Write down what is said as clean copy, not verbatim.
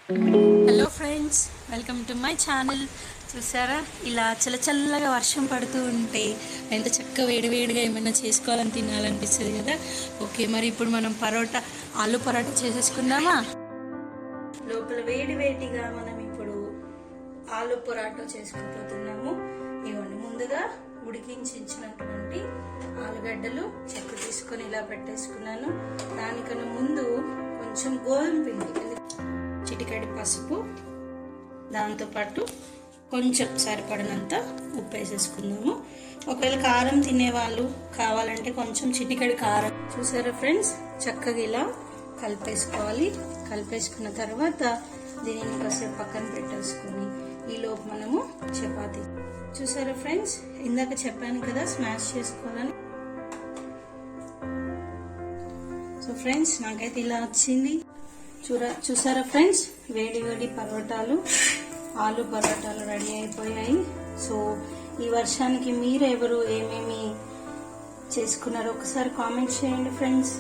Hello friends, welcome to my channel. చూసారా, ఇలా చల్లగా వర్షం పడుతూ ఉంటే ఎంత చక్కగా వేడివేడిగా ఏమైనా చేసుకోవాలని తినాలనిపిస్తుంది కదా. ఓకే, మరి ఇప్పుడు మనం ఆలు పరోటా చేసేసుకుందామా. లోపల వేడిగా మనం ఇప్పుడు ఆలు పరోటా చేసుకోబోతున్నాము. ఇవన్నీ ముందుగా ఉడికించినటువంటి ఆలుగడ్డలు చెక్కు తీసుకొని ఇలా పెట్టేసుకున్నాను. దానికన్నా ముందు కొంచెం గోధుమ పిండి, చిటికెడు పసుపు, దాంతోపాటు కొంచెం సరిపడినంత ఉప్పు వేసేసుకుందాము. ఒకవేళ కారం తినేవాళ్ళు కావాలంటే కొంచెం చిటికెడు కారం. చూసారా ఫ్రెండ్స్, చక్కగా ఇలా కలిపేసుకోవాలి. కలిపేసుకున్న తర్వాత దీనిని కాసేపు పక్కన పెట్టేసుకొని ఈలోపు మనము చపాతీ. చూసారా ఫ్రెండ్స్, ఇందాక చెప్పాను కదా స్మాష్ చేసుకోవాలని. సో ఫ్రెండ్స్, నాకైతే ఇలా వచ్చింది. చూసారా ఫ్రెండ్స్, వేడి పరోటాలు, ఆలు పరోటాలు రెడీ అయిపోయాయి. సో ఈ వర్షానికి మీరు ఎవరు ఏమేమి చేసుకున్నారో ఒకసారి కామెంట్ చేయండి ఫ్రెండ్స్.